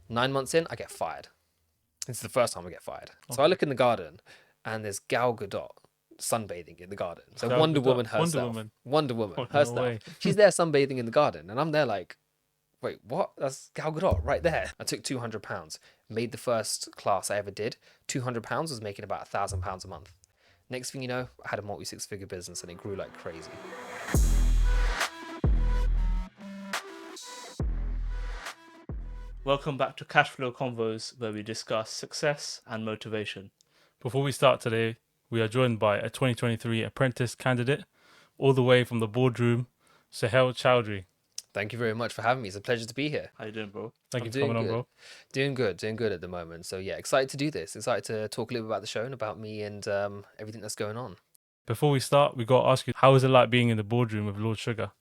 9 months in, I get fired. This is the first time I get fired. So I Okay. look in the garden, and there's Gal Gadot sunbathing in the garden. So Gal Wonder Gadot. Woman Wonder herself. Woman. Wonder Woman Oh, no herself. way. She's there sunbathing in the garden, and I'm there like, wait, what? That's Gal Gadot right there. I took £200, made the first class I ever did. £200 was making about £1,000 a month. Next thing you know, I had a multi six-figure business, and it grew like crazy. Welcome back to Cashflow Convos, where we discuss success and motivation. Before we start today, we are joined by a 2023 Apprentice candidate, all the way from the boardroom, Sohail Chowdhary. Thank you very much for having me. It's a pleasure to be here. How you doing, bro? Thank I'm you for coming doing on, good. bro. Doing good at the moment. So yeah, excited to do this. Excited to talk a little bit about the show and about me and everything that's going on. Before we start, we got to ask you, how is it like being in the boardroom with Lord Sugar?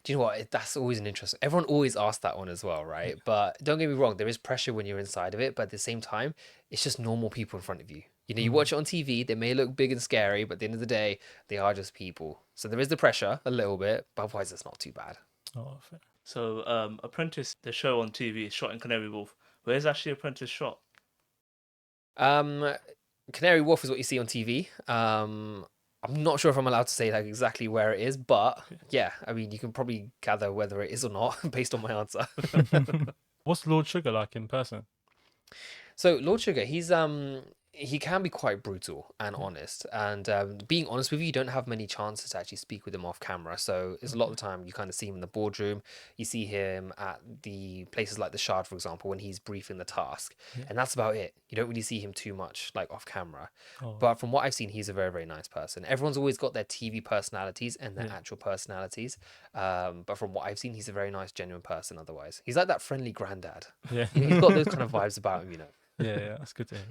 Do you know what? That's always an interesting. Everyone always asks that one as well, right? But don't get me wrong, there is pressure when you're inside of it, but at the same time, it's just normal people in front of you. You know, you watch it on TV, they may look big and scary, but at the end of the day, they are just people. So there is the pressure a little bit, but otherwise it's not too bad. Oh, fair. So, Apprentice, the show on TV, is shot in Canary Wharf. Where's actually Apprentice shot? Canary Wharf is what you see on TV. I'm not sure if I'm allowed to say like exactly where it is, but yeah, I mean, you can probably gather whether it is or not based on my answer. What's Lord Sugar like in person? So Lord Sugar, he can be quite brutal and honest. And being honest with you, you don't have many chances to actually speak with him off camera. So it's a lot of the time you kind of see him in the boardroom. You see him at the places like the Shard, for example, when he's briefing the task, and that's about it. You don't really see him too much like off camera. Oh, But from what I've seen, he's a very, very nice person. Everyone's always got their TV personalities and their Yeah. actual personalities. But from what I've seen, he's a very nice, genuine person. Otherwise, he's like that friendly granddad. yeah. You know, he's got those kind of vibes about him. You know. Yeah, that's good to hear.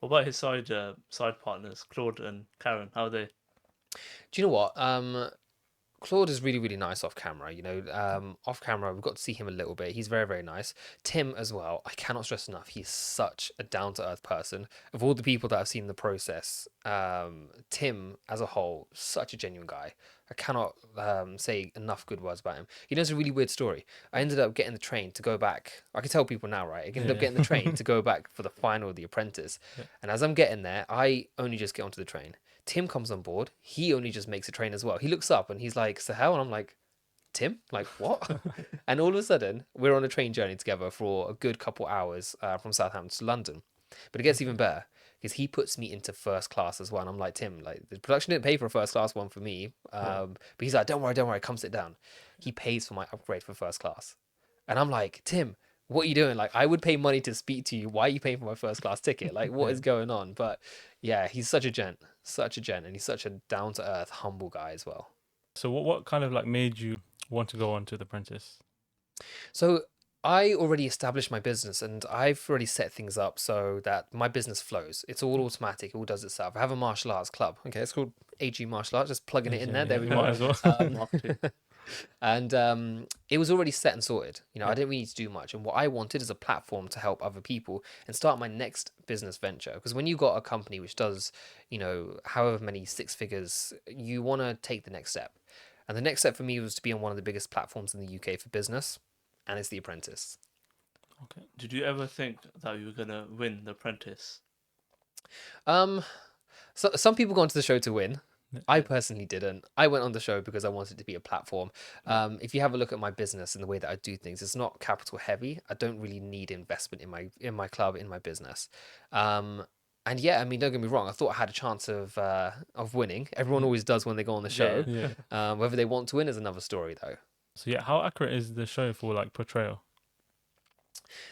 What about his side partners, Claude and Karen? How are they? Do you know what? Claude is really, really nice off camera. You know, off camera, we've got to see him a little bit. He's very, very nice. Tim as well. I cannot stress enough. He's such a down to earth person. Of all the people that I've seen in the process, Tim as a whole, such a genuine guy. I cannot say enough good words about him. He knows a really weird story. I ended up getting the train to go back. I can tell people now, right? I ended up getting the train to go back for the final of The Apprentice. Yeah. And as I'm getting there, I only just get onto the train. Tim comes on board. He only just makes a train as well. He looks up and he's like, "Sahel," and I'm like, "Tim? Like what?" And all of a sudden, we're on a train journey together for a good couple hours from Southampton to London. But it gets even better because he puts me into first class as well. And I'm like, "Tim, like the production didn't pay for a first class one for me." But he's like, don't worry, come sit down." He pays for my upgrade for first class. And I'm like, "Tim, what are you doing? Like, I would pay money to speak to you. Why are you paying for my first class ticket? Like, what is going on?" But yeah, he's such a gent, and he's such a down to earth, humble guy as well. So what kind of like made you want to go on to The Apprentice? So I already established my business and I've already set things up so that my business flows. It's all automatic, it all does itself. I have a martial arts club. Okay, it's called AG Martial Arts, just plugging it in there. There we Might go. as well. Marketing. And it was already set and sorted. You know, I didn't really need to do much. And what I wanted is a platform to help other people and start my next business venture. Because when you've got a company which does, you know, however many six figures, you want to take the next step. And the next step for me was to be on one of the biggest platforms in the UK for business, and it's The Apprentice. Okay. Did you ever think that you were gonna win The Apprentice? So some people go onto the show to win. Yeah. I personally didn't. I went on the show because I wanted it to be a platform. If you have a look at my business and the way that I do things, it's not capital heavy. I don't really need investment in my club, in my business. And yeah, I mean, don't get me wrong. I thought I had a chance of winning. Everyone always does when they go on the show. Yeah. Whether they want to win is another story, though. So yeah, how accurate is the show for like portrayal?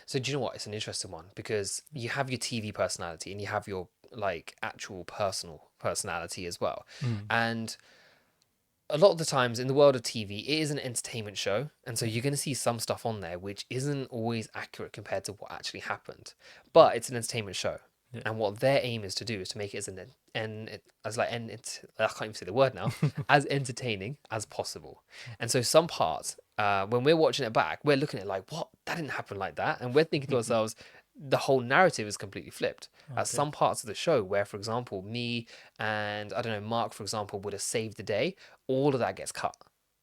So do you know what? It's an interesting one because you have your TV personality and you have your like actual personal personality as well. And a lot of the times in the world of TV, it is an entertainment show. And so you're going to see some stuff on there which isn't always accurate compared to what actually happened. But it's an entertainment show. Yeah. And what their aim is to do is to make it I can't even say the word now, as entertaining as possible. And so some parts, when we're watching it back, we're looking at it like, what? That didn't happen like that. And we're thinking to ourselves, the whole narrative is completely flipped. At some parts of the show where, for example, me and, I don't know, Mark, for example, would have saved the day, all of that gets cut.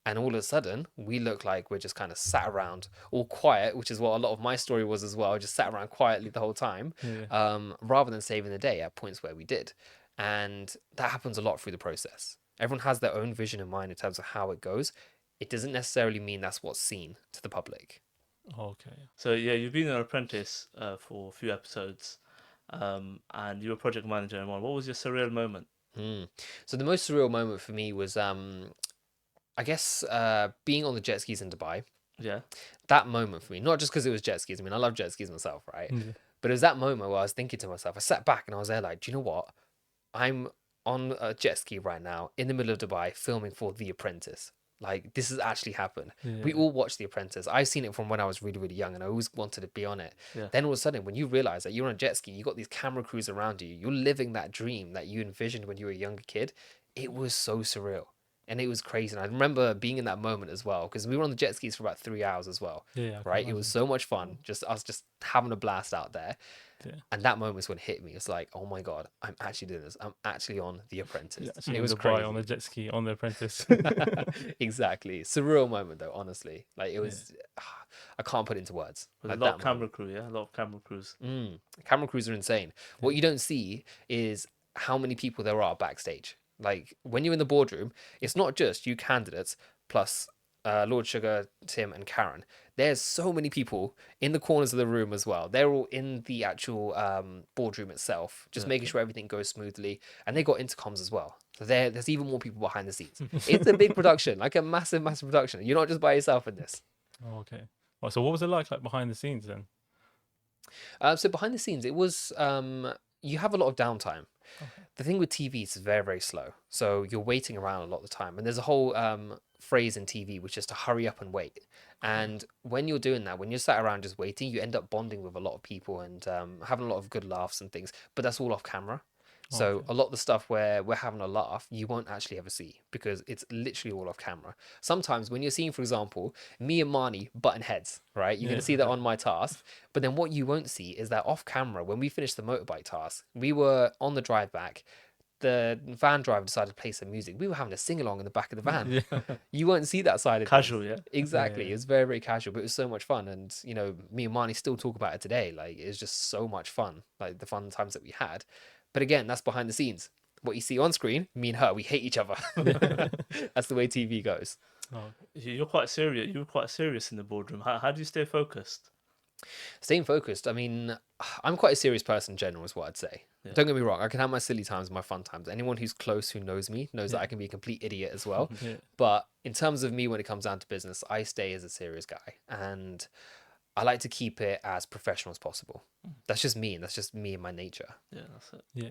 And all of a sudden, we look like we're just kind of sat around all quiet, which is what a lot of my story was as well. I just sat around quietly the whole time, Yeah. rather than saving the day at points where we did. And that happens a lot through the process. Everyone has their own vision in mind in terms of how it goes. It doesn't necessarily mean that's what's seen to the public. Okay. So yeah, you've been an apprentice for a few episodes, and you were project manager in one. What was your surreal moment? So the most surreal moment for me was, I guess, being on the jet skis in Dubai. Yeah. That moment for me, not just because it was jet skis. I mean, I love jet skis myself, right? Yeah. But it was that moment where I was thinking to myself, I sat back and I was there like, do you know what? I'm on a jet ski right now in the middle of Dubai filming for The Apprentice. Like, this has actually happened. We Yeah. all watched The Apprentice. I've seen it from when I was really, really young and I always wanted to be on it. Yeah. Then all of a sudden, when you realize that you're on a jet ski, you got these camera crews around you, you're living that dream that you envisioned when you were a younger kid. It was so surreal. And it was crazy. And I remember being in that moment as well, because we were on the jet skis for about 3 hours as well. Yeah. I can Right? It was imagine. so much fun. Just us just having a blast out there. Yeah. And that moment was when it hit me. It's like, oh my God, I'm actually doing this. I'm actually on The Apprentice. Yeah, actually It in was Dubai crazy. on the jet ski on The Apprentice. Exactly. Surreal moment though, honestly. Like it was I can't put it into words. With Like a lot that of camera moment. crew, yeah, a lot of camera crews. Camera crews are insane. What you don't see is how many people there are backstage. Like when you're in the boardroom, it's not just you candidates plus Lord Sugar, Tim, and Karen. There's so many people in the corners of the room as well. They're all in the actual boardroom itself, just Yeah. making sure everything goes smoothly. And they got intercoms as well. So there's even more people behind the scenes. It's a big production, like a massive, massive production. You're not just by yourself in this. Oh, okay. Well, so what was it like behind the scenes then? So behind the scenes, it was you have a lot of downtime. The thing with TV is very, very slow. So you're waiting around a lot of the time. And there's a whole phrase in TV, which is to hurry up and wait. And when you're doing that, when you're sat around just waiting, you end up bonding with a lot of people and having a lot of good laughs and things. But that's all off camera. So Okay. a lot of the stuff where we're having a laugh, you won't actually ever see because it's literally all off camera. Sometimes when you're seeing, for example, me and Marnie button heads, right? You're going Yeah. to see that on my task. But then what you won't see is that off camera, when we finished the motorbike task, we were on the drive back. The van driver decided to play some music. We were having a sing along in the back of the van. Yeah. You won't see that side of Casual, things. yeah. Exactly. Yeah. It was very, very casual, but it was so much fun. And, me and Marnie still talk about it today. Like, it was just so much fun, like the fun times that we had. But again, that's behind the scenes. What you see on screen, me and her, we hate each other. That's the way TV goes. Oh, You're quite serious. You were quite serious in the boardroom. How do you stay focused? Staying focused. I mean, I'm quite a serious person in general, is what I'd say. Yeah. Don't get me wrong. I can have my silly times and my fun times. Anyone who's close who knows me knows that I can be a complete idiot as well. yeah. But in terms of me, when it comes down to business, I stay as a serious guy. And I like to keep it as professional as possible. That's just me. And that's just me and my nature. Yeah, that's it. Yeah.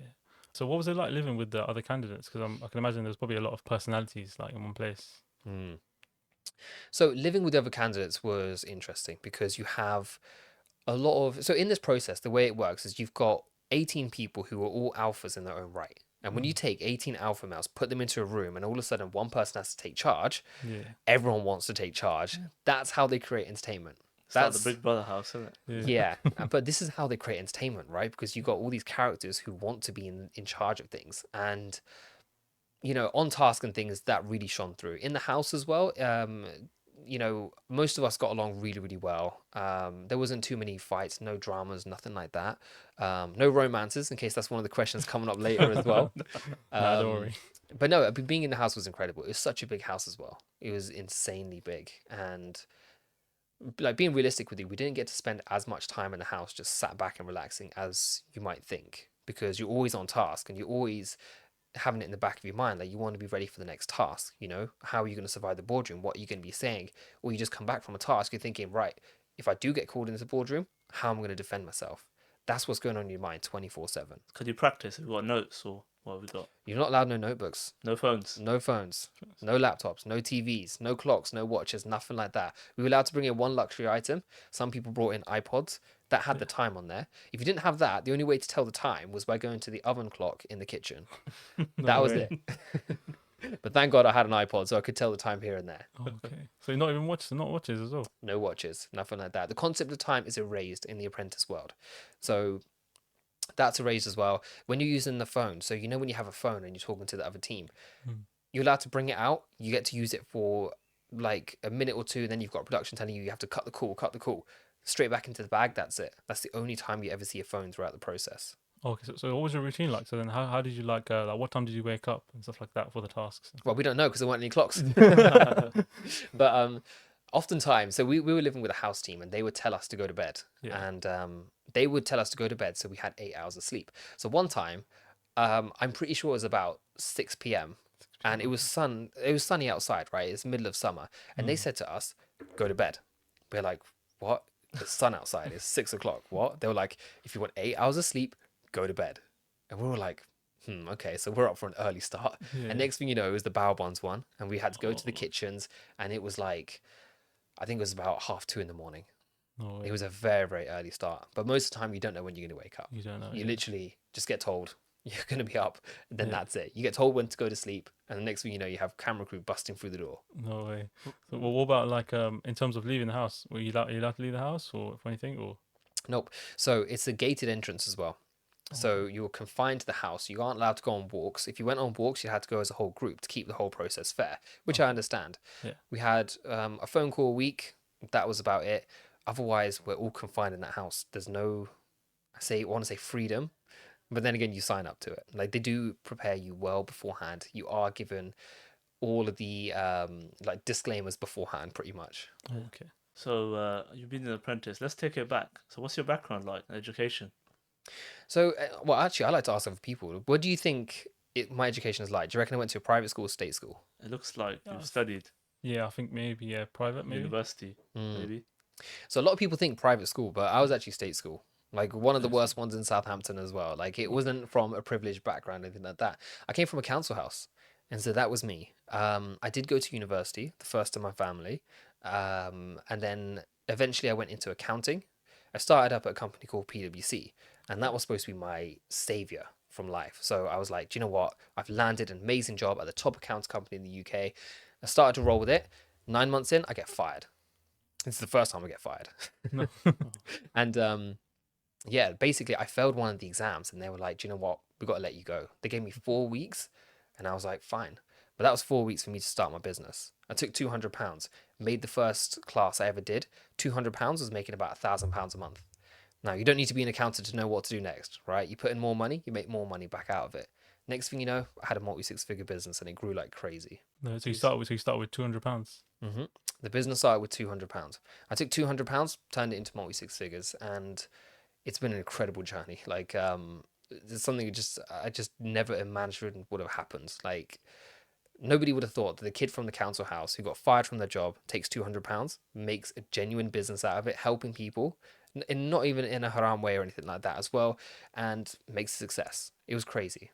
So what was it like living with the other candidates? Because I can imagine there's probably a lot of personalities like in one place. So living with the other candidates was interesting because you have a lot of... So in this process, the way it works is you've got 18 people who are all alphas in their own right. And when you take 18 alpha males, put them into a room, and all of a sudden one person has to take charge, Yeah. everyone wants to take charge. That's how they create entertainment. It's like That's the Big Brother house, isn't it? yeah. But this is how they create entertainment, right? Because you've got all these characters who want to be in charge of things. And, on task and things, that really shone through. In the house as well, most of us got along really, really well. There wasn't too many fights, no dramas, nothing like that. No romances, in case that's one of the questions coming up later as well. Nah, don't worry. But no, being in the house was incredible. It was such a big house as well. It was insanely big. And like being realistic with you, we didn't get to spend as much time in the house just sat back and relaxing as you might think, because you're always on task and you're always having it in the back of your mind, like you want to be ready for the next task. How are you going to survive the boardroom? What are you going to be saying? Or you just come back from a task, you're thinking, right, if I do get called into the boardroom, how am I going to defend myself? That's what's going on in your mind 24/7. Could you practice? Have we got notes or what have we got? You're not allowed no notebooks, No phones. no phones, no laptops, no TVs, no clocks, no watches, nothing like that. We were allowed to bring in one luxury item. Some people brought in iPods that had the time on there. If you didn't have that, the only way to tell the time was by going to the oven clock in the kitchen. That was way. it. But thank God I had an iPod so I could tell the time here and there. Oh, okay. So you're not even not watches as well. No watches, nothing like that. The concept of time is erased in the apprentice world. So that's erased as well. When you're using the phone, so when you have a phone and you're talking to the other team, you're allowed to bring it out. You get to use it for like a minute or two, and then you've got production telling you have to cut the call, straight back into the bag. That's it. That's the only time you ever see a phone throughout the process. Okay, so what was your routine like? So then how did you like what time did you wake up and stuff like that for the tasks? Well, we don't know because there weren't any clocks. But oftentimes, so we were living with a house team, and they would tell us to go to bed, Yeah. and they would tell us to go to bed, so we had 8 hours of sleep. So one time, I'm pretty sure it was about 6 p.m. and it was sunny outside, right? It's middle of summer, and they said to us, "Go to bed." We're like, "What? The sun outside. It's 6 o'clock. What?" They were like, "If you want 8 hours of sleep, go to bed." And we were like, okay, so we're up for an early start. Yeah. And next thing you know, it was the Bao Bonds one, and we had to go to the Oh. kitchens, and it was like, I think it was about 2:30 in the morning. No way. It was a very, very early start. But most of the time, you don't know when you're going to wake up. You don't know. You yeah. literally just get told you're going to be up, and then Yeah. that's it. You get told when to go to sleep, and the next thing you know, you have camera crew busting through the door. No way. So, well, what about like in terms of leaving the house? Were you allowed to leave the house or for anything or? Nope. So it's a gated entrance as well. So you're confined to the house. You aren't allowed to go on walks. If you went on walks, you had to go as a whole group to keep the whole process fair, which I understand. Yeah. We had a phone call a week. That was about it. Otherwise, we're all confined in that house. There's no, I want to say freedom, but then again, you sign up to it. Like they do prepare you well beforehand. You are given all of the like disclaimers beforehand, pretty much. Okay. So you've been an apprentice. Let's take it back. So what's your background like in education? So, well, actually, I like to ask other people. What do you think my education is like? Do you reckon I went to a private school or state school? It looks like Yeah, you've studied Yeah, I think maybe private maybe. university, Mm. maybe. So a lot of people think private school, but I was actually state school. Like one of the State worst ones in Southampton as well. Like it wasn't from a privileged background or anything like that. I came from a council house, and so that was me. I did go to university, the first in my family, and then eventually I went into accounting. I started up at a company called PwC, and that was supposed to be my savior from life. So I was like, do you know what? I've landed an amazing job at the top accounts company in the UK. I started to roll with it. 9 months in, I get fired. This is the first time I get fired. No. And yeah, basically I failed one of the exams, and they were like, do you know what? We've got to let you go. They gave me 4 weeks, and I was like, fine. But that was 4 weeks for me to start my business. I took £200, made the first class I ever did. £200 was making about £1,000 a month. Now, you don't need to be an accountant to know what to do next, right? You put in more money, you make more money back out of it. Next thing you know, I had a multi-six-figure business, and it grew like crazy. No, so you start with £200. The business started with £200. I took £200, turned it into multi-six figures, and it's been an incredible journey. Like, it's something I just never imagined would have happened. Like, nobody would have thought that the kid from the council house who got fired from their job takes £200, makes a genuine business out of it, helping people, and not even in a haram way or anything like that as well, and makes a success. It was crazy.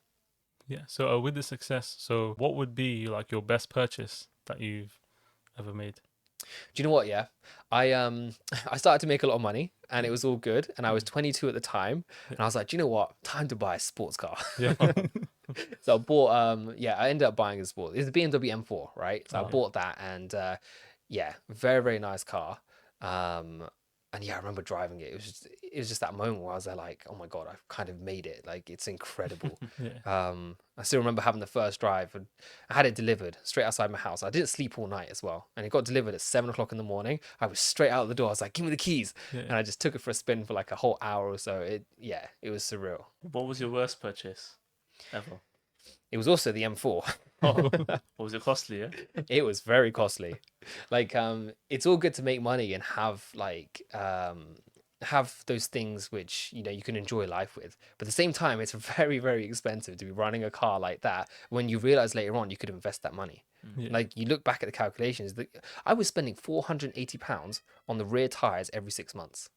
Yeah. So with the success, so what would be like your best purchase that you've ever made? Do you know what? Yeah, I I started to make a lot of money, and it was all good. And I was 22 at the time, and I was like, do you know what? Time to buy a sports car. Yeah. So I bought I ended up buying a sport. It's a BMW M4, right? So I bought that, and yeah, very, very nice car. And yeah, I remember driving it. It was just that moment where I was there like, oh my God, I've kind of made it. Like, it's incredible. Yeah. I still remember having the first drive, and I had it delivered straight outside my house. I didn't sleep all night as well, and it got delivered at 7 o'clock in the morning. I was straight out of the door. I was like, give me the keys. Yeah. And I just took it for a spin for like a whole hour or so. It was surreal. What was your worst purchase ever? It was also the M4. Oh. Or was it costly? Yeah. It was very costly. Like, it's all good to make money and have like have those things which you can enjoy life with, but at the same time it's very, very expensive to be running a car like that when you realize later on you could invest that money. Yeah. Like, you look back at the calculations that I was spending £480 on the rear tires every 6 months.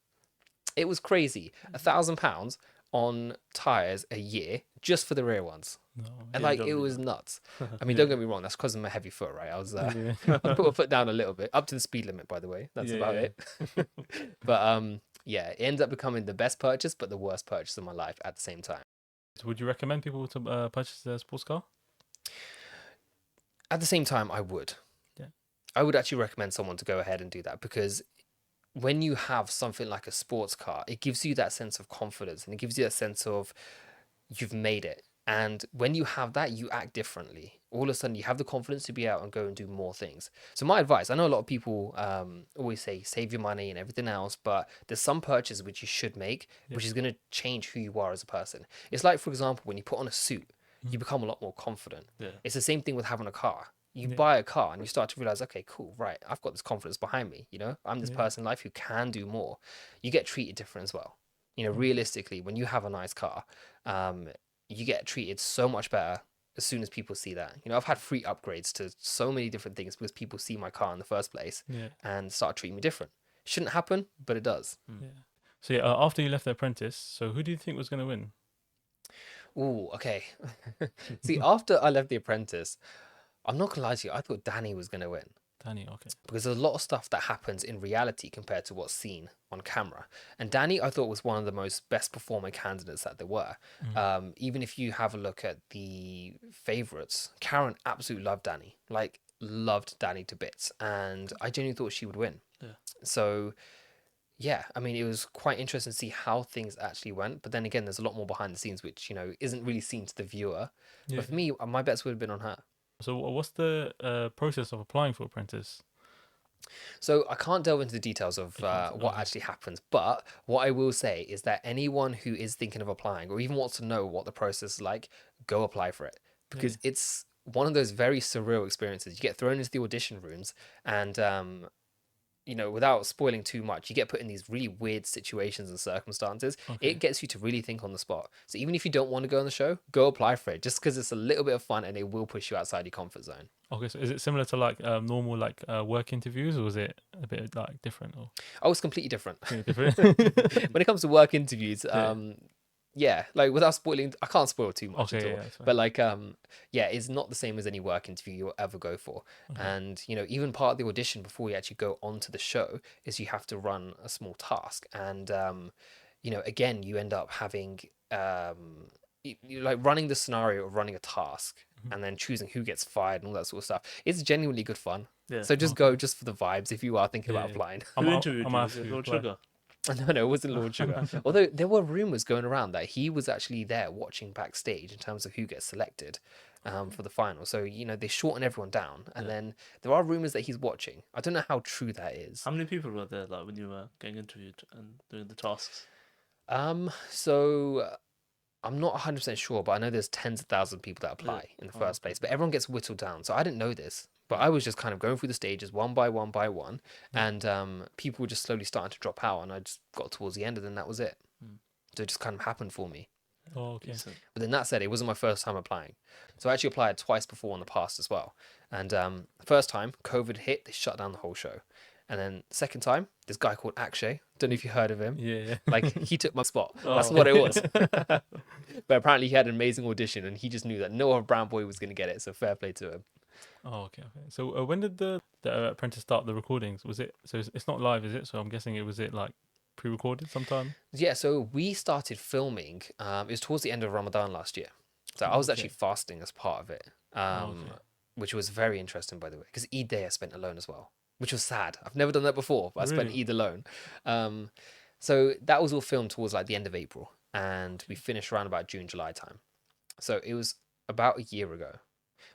It was crazy. £1,000 on tires a year just for the rear ones. No. And Yeah, like, don't it be was nuts. I mean, don't get me wrong, that's because of my heavy foot, right? I was Yeah. I put my foot down a little bit, up to the speed limit, by the way. That's Yeah, about yeah. it. But yeah, it ends up becoming the best purchase, but the worst purchase of my life at the same time. So would you recommend people to purchase a sports car? At the same time, I would. Yeah. I would actually recommend someone to go ahead and do that, because when you have something like a sports car, it gives you that sense of confidence, and it gives you that sense of you've made it. And when you have that, you act differently. all of a sudden you have the confidence to be out and go and do more things. So my advice, I know a lot of people always say save your money and everything else, but there's some purchases which you should make, which is going to change who you are as a person. It's like, for example, when you put on a suit, you become a lot more confident. Yeah. It's the same thing with having a car. You Yeah. buy a car and you start to realize, okay, cool, right, I've got this confidence behind me. I'm this Yeah. person in life who can do more. You get treated different as well. Realistically, when you have a nice car, you get treated so much better as soon as people see that. I've had free upgrades to so many different things because people see my car in the first place Yeah. and start treating me different. Shouldn't happen, but it does. Yeah. So yeah, after you left The Apprentice, so who do you think was going to win? Ooh, okay. See, after I left The Apprentice, I'm not gonna lie to you, I thought Danny was gonna win. Danny. Okay. Because there's a lot of stuff that happens in reality compared to what's seen on camera. And Danny, I thought, was one of the most best performing candidates that there were. Even if you have a look at the favourites, Karen absolutely loved Danny, like loved Danny to bits. And I genuinely thought she would win. Yeah. So, yeah, I mean, it was quite interesting to see how things actually went. But then again, there's a lot more behind the scenes, which, isn't really seen to the viewer. Yeah. But for me, my bets would have been on her. So what's the process of applying for Apprentice? So I can't delve into the details of can't, what okay. actually happens, but what I will say is that anyone who is thinking of applying or even wants to know what the process is like, go apply for it, because it's one of those very surreal experiences. You get thrown into the audition rooms and without spoiling too much, you get put in these really weird situations and circumstances. Okay. It gets you to really think on the spot. So even if you don't want to go on the show, go apply for it, just because it's a little bit of fun and it will push you outside your comfort zone. Okay, so is it similar to like normal like work interviews, or is it a bit like different? Or Oh, it's completely different. different? When it comes to work interviews, Yeah. yeah, like without spoiling, I can't spoil too much Okay, at all. yeah, that's fine. But like, yeah, it's not the same as any work interview you'll ever go for. And even part of the audition before you actually go onto the show is you have to run a small task. And again, you end up having you like running the scenario of running a task and then choosing who gets fired and all that sort of stuff. It's genuinely good fun. Yeah. So just go just for the vibes if you are thinking about Yeah. applying. Who interviewed you? Was asking it you Lord to apply. Sugar? No, it wasn't Lord Sugar. Although there were rumors going around that he was actually there watching backstage in terms of who gets selected for the final. So, they shorten everyone down. And then there are rumors that he's watching. I don't know how true that is. How many people were there like when you were getting interviewed and doing the tasks? So I'm not 100% sure, but I know there's tens of thousands of people that apply in the first place. But everyone gets whittled down. So I didn't know this. But I was just kind of going through the stages one by one by one. And people were just slowly starting to drop out. And I just got towards the end and then that was it. So it just kind of happened for me. Oh, okay. Decent. But then that said, it wasn't my first time applying. So I actually applied twice before in the past as well. And first time, COVID hit, they shut down the whole show. And then second time, this guy called Akshay, don't know if you heard of him. Yeah. Like, he took my spot. That's what it was. But apparently he had an amazing audition and he just knew that no other brown boy was going to get it. So fair play to him. Oh, okay. So when did the Apprentice start the recordings? Was it so? It's not live, is it? So I'm guessing it was like pre-recorded sometime. Yeah, so we started filming. It was towards the end of Ramadan last year. So I was actually fasting as part of it, which was very interesting, by the way, because Eid Day I spent alone as well, which was sad. I've never done that before, but I spent Really? Eid alone. So that was all filmed towards like the end of April, and we finished around about June, July time. So it was about a year ago,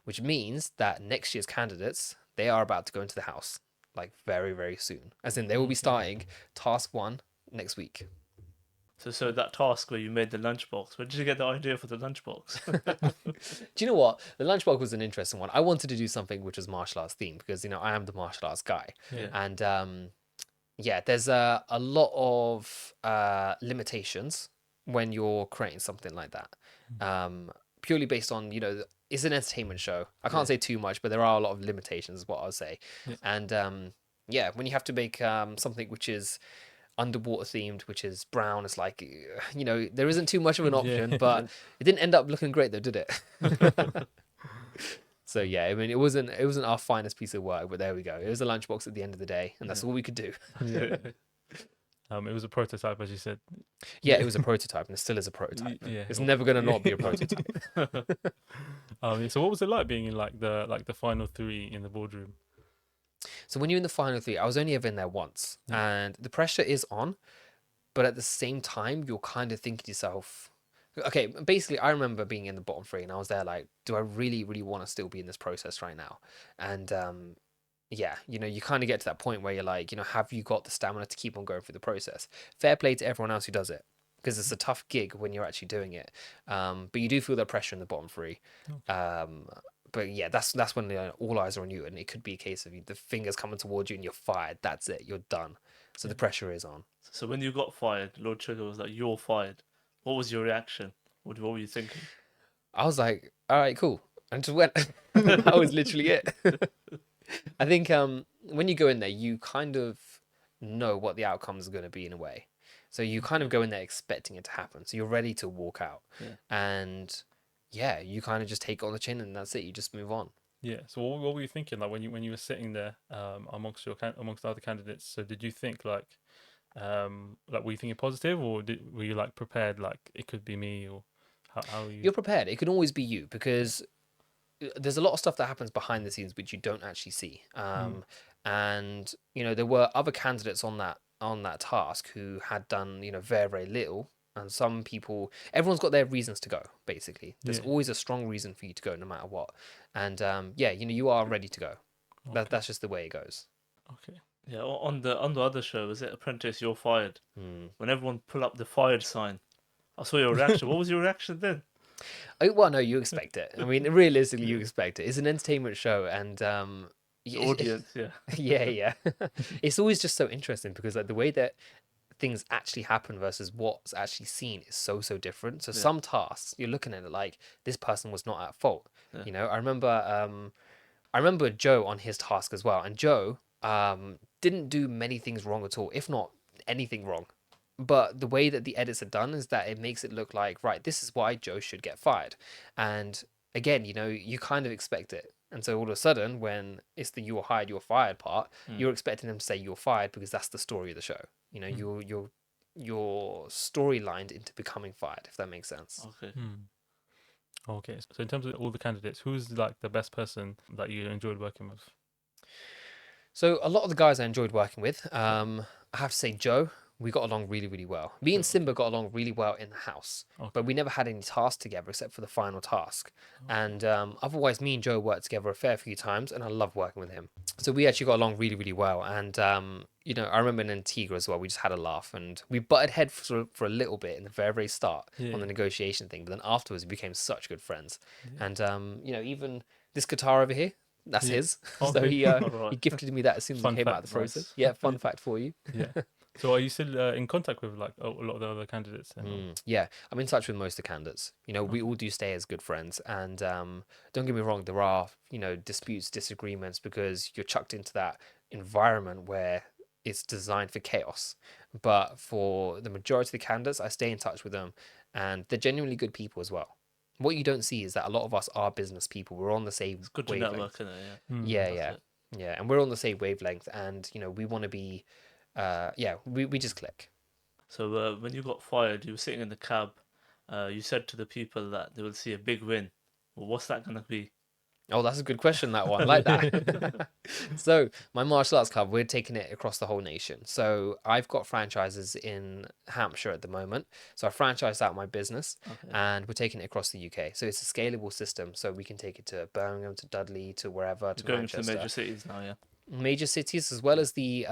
which means that next year's candidates, they are about to go into the house like very, very soon. As in, they will be starting task 1 next week. So that task where you made the lunchbox, where did you get the idea for the lunchbox? Do you know what? The lunchbox was an interesting one. I wanted to do something which was martial arts themed because, I am the martial arts guy. Yeah. And yeah, there's a lot of limitations when you're creating something like that. Purely based on, it's an entertainment show. I can't say too much, but there are a lot of limitations, is what I'll say. Yeah. And yeah, when you have to make something which is underwater themed, which is brown, it's like, there isn't too much of an option, but it didn't end up looking great though, did it? So yeah, I mean, it wasn't our finest piece of work, but there we go. It was a lunchbox at the end of the day, and that's all we could do. It was a prototype, as you said. Yeah, it was a prototype, and it still is a prototype. Yeah. It's never gonna not be a prototype. So what was it like being in like the final 3 in the boardroom? So when you're in the final 3, I was only ever in there once, and the pressure is on, but at the same time, you're kind of thinking to yourself, Okay, basically, I remember being in the bottom three, and I was there like, do I really, really want to still be in this process right now? And yeah, you kind of get to that point where you're like, have you got the stamina to keep on going through the process? Fair play to everyone else who does it, because it's a tough gig when you're actually doing it. But you do feel that pressure in the bottom three. But yeah, that's when all eyes are on you, and it could be a case of the fingers coming towards you, and you're fired. That's it, you're done. So the pressure is on. So when you got fired, Lord Trigger was like, "You're fired." What was your reaction? What were you thinking? I was like, all right, cool, and just went. That was literally it. I think when you go in there, you kind of know what the outcomes are going to be in a way. So you kind of go in there expecting it to happen. So you're ready to walk out. Yeah. And yeah, you kind of just take it on the chin and that's it. You just move on. Yeah. So what were you thinking like when you were sitting there amongst the other candidates? So did you think were you thinking positive, or were you like prepared like it could be me, or how are you? You're prepared. It can always be you because there's a lot of stuff that happens behind the scenes which you don't actually see. And there were other candidates on that task who had done very, very little. And some people, everyone's got their reasons to go. Basically, there's always a strong reason for you to go, no matter what. And yeah, you are ready to go. Okay. That's just the way it goes. Okay. Yeah, on the other show, was it Apprentice? You're fired. When everyone pull up the fired sign, I saw your reaction. What was your reaction then? Oh, well, no, you expect it. I mean, realistically, you expect it. It's an entertainment show, and The audience, yeah. yeah. It's always just so interesting because like the way that things actually happen versus what's actually seen is so different. So some tasks you're looking at it like this person was not at fault. Yeah. I remember Joe on his task as well, and Joe didn't do many things wrong at all, if not anything wrong. But the way that the edits are done is that it makes it look like, right, this is why Joe should get fired. And again, you kind of expect it. And so all of a sudden, when it's the you were hired, you were fired part, you're expecting them to say you're fired because that's the story of the show. You're storylined into becoming fired, if that makes sense. Okay. Okay. So in terms of all the candidates, who's like the best person that you enjoyed working with? So a lot of the guys I enjoyed working with, I have to say Joe, we got along really, really well. Me and Simba got along really well in the house, but we never had any tasks together except for the final task. And otherwise, me and Joe worked together a fair few times, and I love working with him. So we actually got along really, really well. And I remember in Antigua as well, we just had a laugh, and we butted heads for a little bit in the very, very start on the negotiation thing. But then afterwards, we became such good friends. And even this guitar over here, that's his. So he gifted me that as soon as he came out of the process. Nice. Yeah, fun fact for you. Yeah. So are you still in contact with like a lot of the other candidates? Yeah, I'm in touch with most of the candidates. We all do stay as good friends. And don't get me wrong, there are, disputes, disagreements, because you're chucked into that environment where it's designed for chaos. But for the majority of the candidates, I stay in touch with them, and they're genuinely good people as well. What you don't see is that a lot of us are business people. We're on the same It's good to wavelength. network, isn't it? Yeah, and we're on the same wavelength, and we want to be we just click. So when you got fired, you were sitting in the cab. You said to the people that they will see a big win. Well, what's that going to be? Oh, that's a good question, that one. I like that. So my martial arts club, we're taking it across the whole nation. So I've got franchises in Hampshire at the moment. So I franchised out my business, and we're taking it across the UK. So it's a scalable system. So we can take it to Birmingham, to Dudley, to wherever, to Going Manchester. to the major cities now, yeah. Major cities as well as the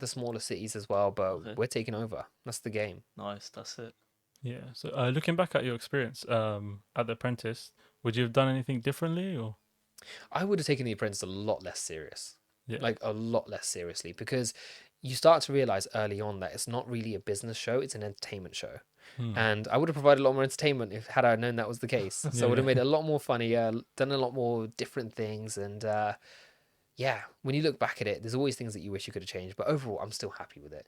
smaller cities as well, but we're taking over. That's the game. Nice, that's it. Yeah. So looking back at your experience at The Apprentice, would you have done anything differently, or? I would have taken The Apprentice a lot less serious. Yeah. Like a lot less seriously, because you start to realize early on that it's not really a business show, it's an entertainment show. And I would have provided a lot more entertainment had I known that was the case. So I would have made it a lot more funnier, done a lot more different things, and when you look back at it, there's always things that you wish you could have changed, but overall I'm still happy with it.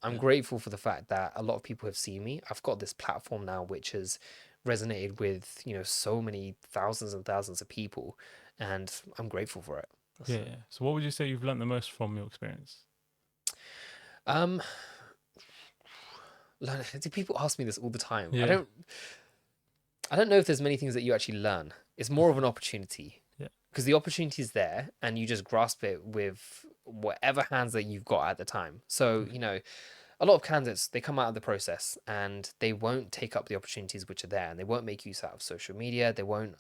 I'm grateful for the fact that a lot of people have seen me. I've got this platform now which has resonated with so many thousands and thousands of people, and I'm grateful for it. So what would you say you've learned the most from your experience? People ask me this all the time. I don't know if there's many things that you actually learn. It's more of an opportunity, because the opportunity is there and you just grasp it with whatever hands that you've got at the time. So a lot of candidates, they come out of the process and they won't take up the opportunities which are there, and they won't make use out of social media. They won't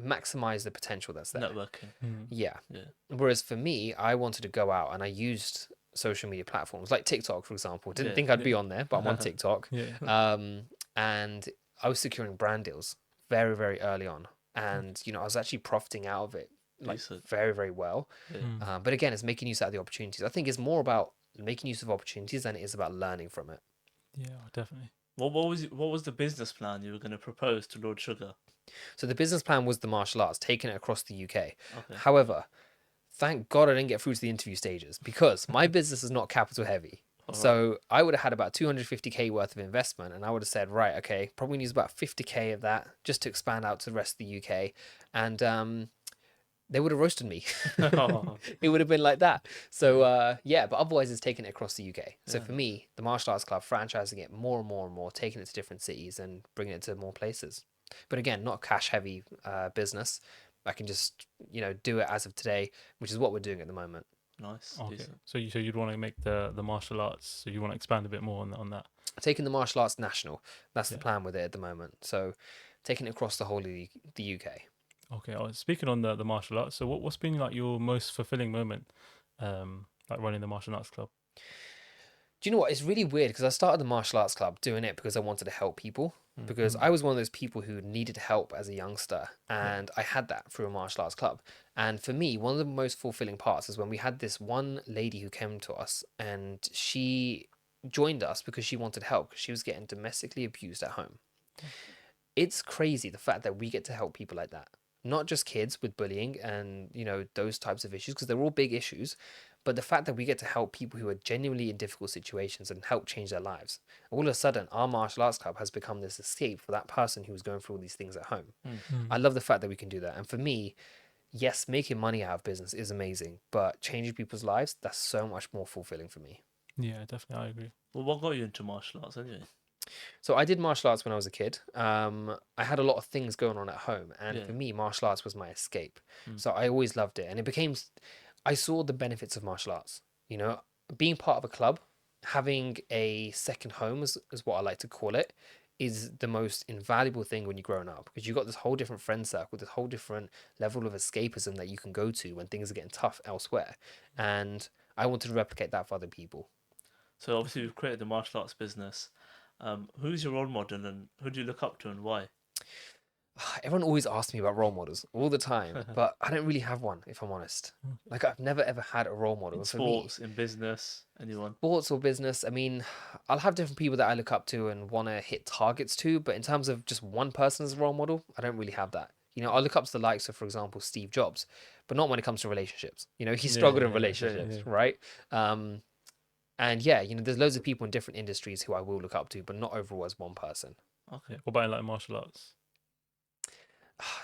maximize the potential that's there. Networking. Yeah. Yeah. Whereas for me, I wanted to go out and I used social media platforms like TikTok, for example. Didn't Yeah, think I'd be on there, but I'm on TikTok. Yeah. And I was securing brand deals very, very early on. And, you know, I was actually profiting out of it like Decent. very, very well. Yeah. But again, it's making use out of the opportunities. I think it's more about making use of opportunities than it is about learning from it. Yeah, definitely. What was the business plan you were going to propose to Lord Sugar? So the business plan was the martial arts, taking it across the UK. Okay. However, thank God I didn't get through to the interview stages because my business is not capital heavy. So I would have had about 250k worth of investment, and I would have said, right, okay, probably use about 50k of that just to expand out to the rest of the UK, and they would have roasted me. It would have been like that. So yeah, but otherwise it's taking it across the UK. So for me, the martial arts club, franchising it more and more and more, taking it to different cities and bringing it to more places. But again, not a cash heavy business. I can just, you know, do it as of today, which is what we're doing at the moment. Nice. Okay. Decent. So you'd want to make the martial arts. So you want to expand a bit more on that. Taking the martial arts national. That's the Yeah. plan with it at the moment. So taking it across the whole of the UK. Okay. Speaking on the martial arts, so what's been like your most fulfilling moment, like running the martial arts club? Do you know what? It's really weird because I started the martial arts club doing it because I wanted to help people. Because I was one of those people who needed help as a youngster, and I had that through a martial arts club. And for me, one of the most fulfilling parts is when we had this one lady who came to us, and she joined us because she wanted help because she was getting domestically abused at home. It's crazy the fact that we get to help people like that. Not just kids with bullying and, you know, those types of issues, because they're all big issues, but the fact that we get to help people who are genuinely in difficult situations and help change their lives. All of a sudden, our martial arts club has become this escape for that person who was going through all these things at home. I love the fact that we can do that. And for me, yes, making money out of business is amazing, but changing people's lives, that's so much more fulfilling for me. Yeah, definitely, I agree. Well, what got you into martial arts anyway? So I did martial arts when I was a kid. I had a lot of things going on at home, and Yeah. for me, martial arts was my escape. So I always loved it, and it became. I saw the benefits of martial arts. You know, being part of a club, having a second home, is what I like to call it, is the most invaluable thing when you're growing up, because you've got this whole different friend circle, this whole different level of escapism that you can go to when things are getting tough elsewhere, and I wanted to replicate that for other people. So obviously you've created the martial arts business. Who's your role model and who do you look up to and why? Everyone always asks me about role models all the time, but I don't really have one, if I'm honest. Like, I've never ever had a role model. In And for me, sports, in business, anyone? sports or business, I mean, I'll have different people that I look up to and want to hit targets to, but in terms of just one person as a role model, I don't really have that. You know, I look up to the likes of, for example, Steve Jobs, but not when it comes to relationships. You know, he struggled in relationships, right? And yeah, you know, there's loads of people in different industries who I will look up to, but not overall as one person. Okay. What about in like martial arts?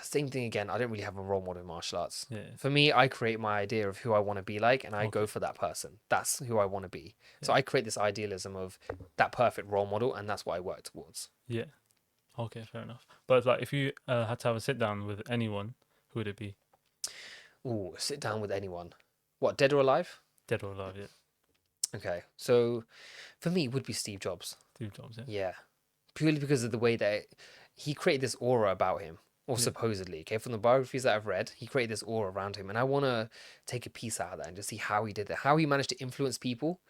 Same thing again. I don't really have a role model in martial arts. Yeah. For me, I create my idea of who I want to be like, and I go Okay. for that person. That's who I want to be. So Yeah. I create this idealism of that perfect role model, and that's what I work towards. Yeah. Okay, fair enough. But like, if you had to have a sit down with anyone, who would it be? Ooh, sit down with anyone. What, dead or alive? Dead or alive? Yeah. Okay, so for me, it would be Steve Jobs. Steve Jobs. Yeah. Yeah, purely because of the way that he created this aura about him, or Yeah. supposedly. Okay, from the biographies that I've read, he created this aura around him, and I want to take a piece out of that and just see how he did that, how he managed to influence people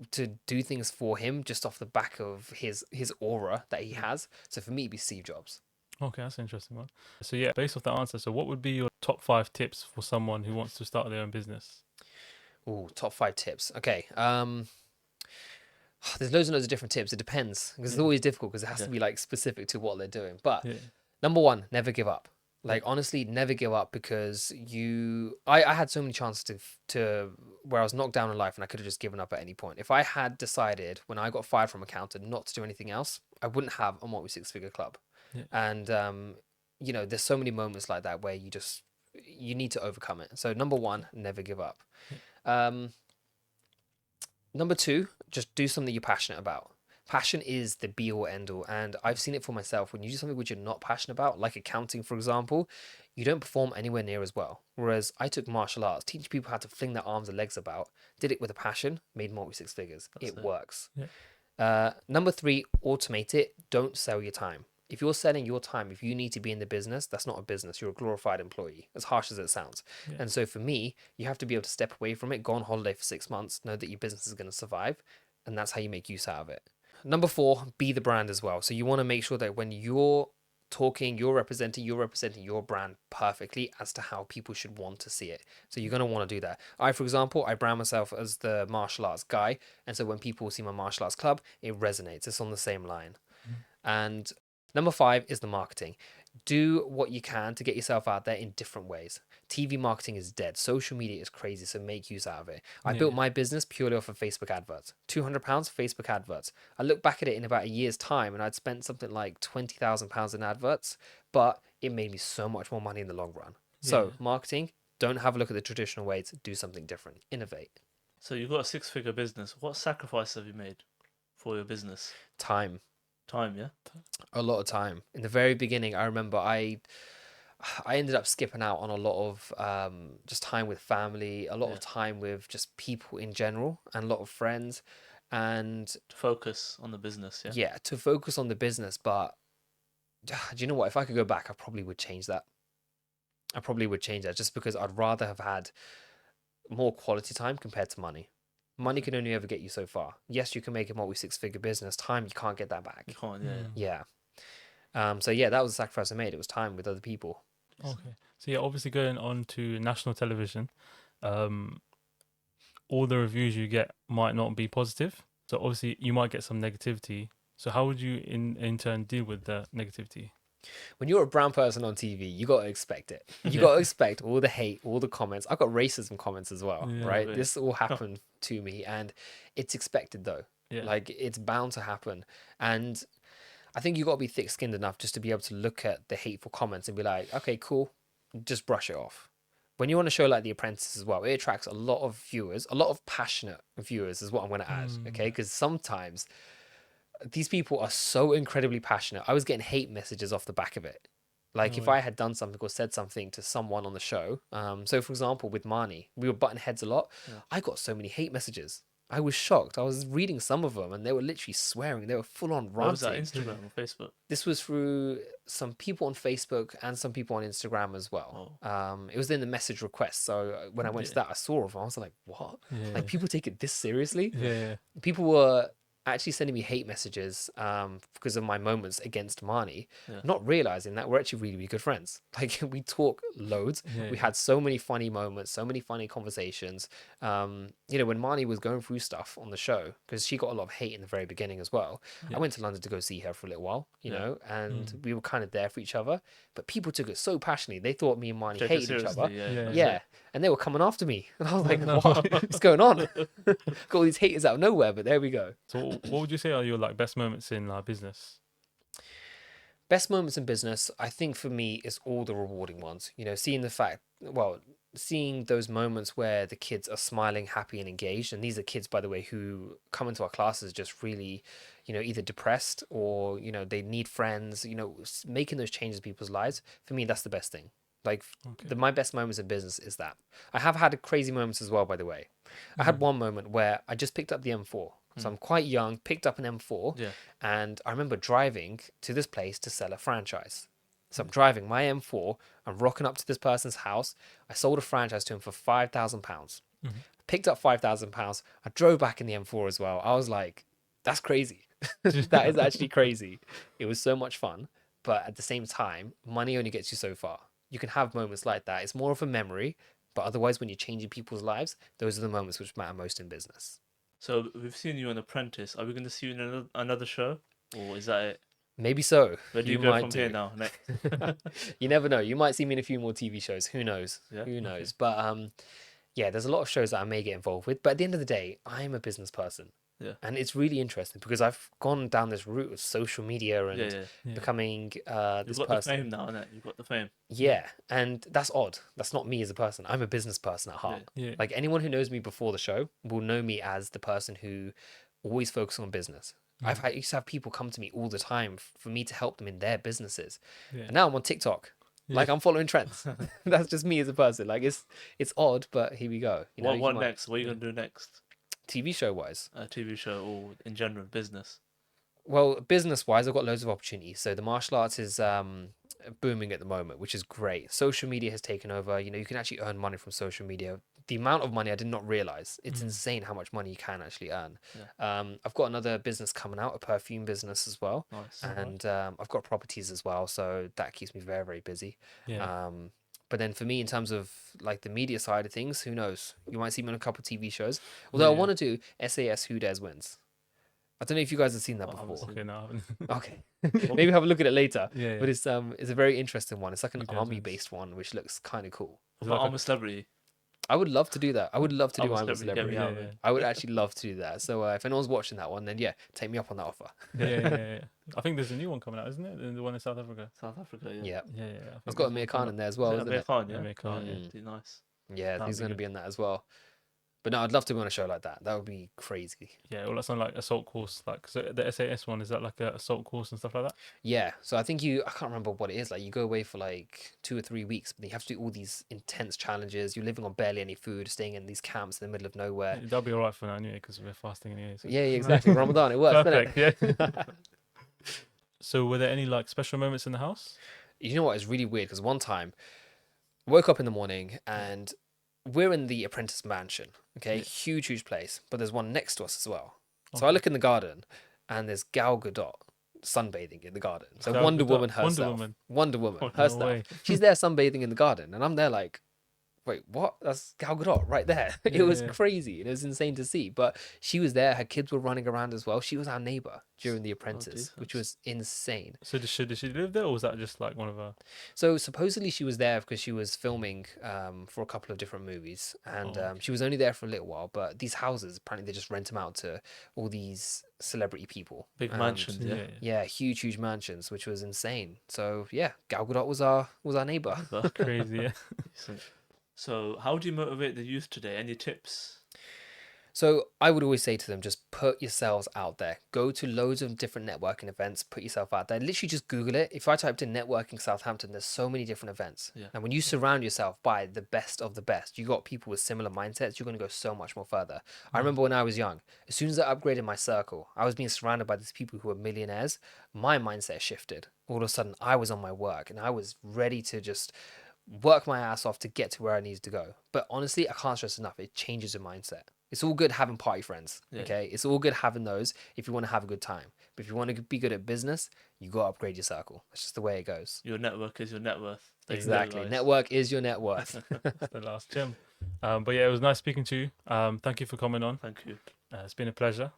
to do things for him just off the back of his aura that he has. So for me, it'd be Steve Jobs. Okay, that's an interesting one. So yeah, based off that answer, so what would be your top 5 tips for someone who wants to start their own business? Ooh, top 5 tips. Okay. There's loads and loads of different tips. It depends because it's always difficult because it has to be like specific to what they're doing. But Yeah. number one, never give up. Like honestly, never give up because I had so many chances to where I was knocked down in life and I could have just given up at any point. If I had decided when I got fired from accountant not to do anything else, I wouldn't have a multi-six-figure club. Yeah. And you know, there's so many moments like that where you need to overcome it. So number one, never give up. Number two, just do something you're passionate about. Passion is the be all end all. And I've seen it for myself. When you do something which you're not passionate about, like accounting, for example, you don't perform anywhere near as well. Whereas I took martial arts, teaching people how to fling their arms and legs about, did it with a passion, made multi six figures. That's It it. works. Yeah. Number three, automate it. Don't sell your time. If you're selling your time, if you need to be in the business, that's not a business. You're a glorified employee, as harsh as it sounds. Yeah. And so for me, you have to be able to step away from it, go on holiday for 6 months, know that your business is going to survive. And that's how you make use out of it. Number four, be the brand as well. So you want to make sure that when you're talking, you're representing your brand perfectly as to how people should want to see it. So you're going to want to do that. For example, I brand myself as the martial arts guy. And so when people see my martial arts club, it resonates. It's on the same line. And number five is the marketing. Do what you can to get yourself out there in different ways. TV marketing is dead. Social media is crazy, so make use out of it. I built my business purely off of Facebook adverts. £200 Facebook adverts. I look back at it in about a year's time and I'd spent something like £20,000 in adverts, but it made me so much more money in the long run. So marketing, don't have a look at the traditional ways. Do something different. Innovate. So you've got a 6-figure business. What sacrifice have you made for your business? Time. Time, yeah? A lot of time. In the very beginning, I remember I ended up skipping out on a lot of just time with family, a lot of time with just people in general, and a lot of friends, and To focus on the business, yeah? yeah, to focus on the business. But do you know what? If I could go back, I probably would change that. I probably would change that just because I'd rather have had more quality time compared to money. Money can only ever get you so far. Yes, you can make a multi-6-figure business. Time, you can't get that back. You can't, yeah. Yeah. So yeah, that was the sacrifice I made. It was time with other people. Okay. So yeah, obviously going on to national television, all the reviews you get might not be positive. So obviously you might get some negativity. So how would you in turn deal with the negativity? When you're a brown person on TV, you got to expect it. You got to expect all the hate, all the comments. I got racism comments as well, right? really? This all happened to me, and it's expected though. Yeah. Like it's bound to happen. And I think you got to be thick-skinned enough just to be able to look at the hateful comments and be like, okay, cool, just brush it off. When you're on a show like The Apprentice as well, it attracts a lot of viewers, a lot of passionate viewers is what I'm going to add, okay? Because sometimes these people are so incredibly passionate. I was getting hate messages off the back of it. Like if I had done something or said something to someone on the show, so for example, with Marnie, we were butting heads a lot. I got so many hate messages. I was shocked. I was reading some of them and they were literally swearing. They were full on ranting. Was that Instagram or Facebook? This was through some people on Facebook and some people on Instagram as well. It was in the message request. So when I went to that, I saw them. I was like, what? Like people take it this seriously? Yeah. People were actually sending me hate messages because of my moments against Marnie, not realizing that we're actually really, really good friends. Like we talk loads. We had so many funny moments, so many funny conversations. You know, when Marnie was going through stuff on the show, because she got a lot of hate in the very beginning as well. I went to London to go see her for a little while, you know, and we were kind of there for each other. But people took it so passionately. They thought me and Marnie Take it hated each other. seriously, Yeah. And they were coming after me. And I was like, what's going on? Got all these haters out of nowhere, but there we go. So what would you say are your like best moments in business? Best moments in business, I think for me, is all the rewarding ones. You know, seeing those moments where the kids are smiling, happy, and engaged. And these are kids, by the way, who come into our classes just really, you know, either depressed or, you know, they need friends, you know, making those changes in people's lives. For me, that's the best thing. Like my best moments in business is that. I have had crazy moments as well, by the way. I had one moment where I just picked up the M4. So I'm quite young, picked up an M4, and I remember driving to this place to sell a franchise. So I'm driving my M4, I'm rocking up to this person's house. I sold a franchise to him for £5,000. Picked up £5,000. I drove back in the M4 as well. I was like, that's crazy. That is actually crazy. It was so much fun. But at the same time, money only gets you so far. You can have moments like that. It's more of a memory. But otherwise, when you're changing people's lives, those are the moments which matter most in business. So we've seen you on Apprentice. Are we going to see you in another show? Or is that it? Maybe so. Where do you go from here now? Next? You never know. You might see me in a few more TV shows. Who knows? Yeah, Who knows? okay. But yeah, there's a lot of shows that I may get involved with. But at the end of the day, I'm a business person. Yeah. And it's really interesting because I've gone down this route of social media and Yeah. becoming this You've got person. the fame now, innit? You've got the fame. Yeah, and that's odd. That's not me as a person. I'm a business person at heart. Yeah. Like anyone who knows me before the show will know me as the person who always focuses on business. I used to have people come to me all the time for me to help them in their businesses. Yeah. And now I'm on TikTok. Like I'm following trends. That's just me as a person. Like it's odd, but here we go. You know, What next? What are you gonna do next? TV show wise. A TV show or in general business? Well, business wise, I've got loads of opportunities. So the martial arts is booming at the moment, which is great. Social media has taken over. You know, you can actually earn money from social media. The amount of money I did not realize. It's insane how much money you can actually earn. Yeah. I've got another business coming out, a perfume business as well. Nice. And I've got properties as well, so that keeps me very, very busy. Yeah. But then for me, in terms of like the media side of things, who knows? You might see me on a couple TV shows. Although I want to do SAS Who Dares Wins. I don't know if you guys have seen that I haven't before. seen Okay, no, I haven't. Okay, maybe have a look at it later. Yeah, But it's a very interesting one. It's like an Who Dares army Wins. based one, which looks kind of cool. Is it But like I'm a celebrity. I would love to do that. I would love to do I'm I'm a Celebrity. get me out Yeah, of yeah. it. I would actually love to do that. So if anyone's watching that one, then yeah, take me up on that offer. Yeah. I think there's a new one coming out, isn't it? The one in South Africa. South Africa, yeah. Yeah, Yeah. I it's think got there's Amir one Khan coming in there as Is well, it isn't Amir it? Khan, yeah? Amir Khan, yeah. yeah. Pretty nice. Yeah, That'd he's be going to good. be in that as well. But no, I'd love to be on a show like that. That would be crazy. Yeah, well, that's on like assault course. Like, so the SAS one, is that like a assault course and stuff like that? Yeah, so I can't remember what it is. Like you go away for like 2 or 3 weeks, but you have to do all these intense challenges. You're living on barely any food, staying in these camps in the middle of nowhere. That'll be alright for now anyway, because we're fasting anyway. So. Yeah, exactly. Ramadan, it works, doesn't Perfect. it? Yeah. So, were there any like special moments in the house? You know what? It's really weird because one time, I woke up in the morning and we're in the Apprentice mansion. Okay, Yeah. huge place, but there's one next to us as well. So I Okay. look in the garden, and there's Gal Gadot sunbathing in the garden. So Gal Wonder Gadot, Woman Wonder herself. Woman. Wonder Woman Oh, no herself. way. She's there sunbathing in the garden, and I'm there like, wait, what? That's Gal Gadot right there. It was Yeah. crazy, and it was insane to see. But she was there. Her kids were running around as well. She was our neighbor during the Apprentice, which was insane. So did she live there, or was that just like one of her? So supposedly she was there because she was filming for a couple of different movies, and Oh, she was only there for a little while. But these houses, apparently, they just rent them out to all these celebrity people. Big And, mansions, yeah. Yeah, huge mansions, which was insane. So yeah, Gal Gadot was our neighbor. Crazy. Yeah. Decent. So, how do you motivate the youth today? Any tips? So I would always say to them, just put yourselves out there. Go to loads of different networking events. Put yourself out there. Literally just Google it. If I typed in networking Southampton, there's so many different events. Yeah. And when you surround yourself by the best of the best, you got people with similar mindsets, you're going to go so much more further. I remember when I was young, as soon as I upgraded my circle, I was being surrounded by these people who were millionaires. My mindset shifted. All of a sudden, I was on my work and I was ready to just work my ass off to get to where I needed to go. But honestly, I can't stress enough, it changes your mindset. It's all good having party friends, Yeah. okay? It's all good having those if you want to have a good time. But if you want to be good at business, you got to upgrade your circle. That's just the way it goes. Your network is your net worth. There you go, Exactly. guys. Network is your net worth. That's the last gem. But yeah, it was nice speaking to you. Thank you for coming on. Thank you. It's been a pleasure.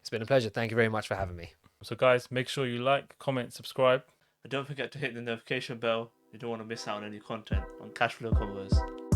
It's been a pleasure. Thank you very much for having me. So guys, make sure you like, comment, subscribe. And don't forget to hit the notification bell. You don't want to miss out on any content on Cashflow Convos.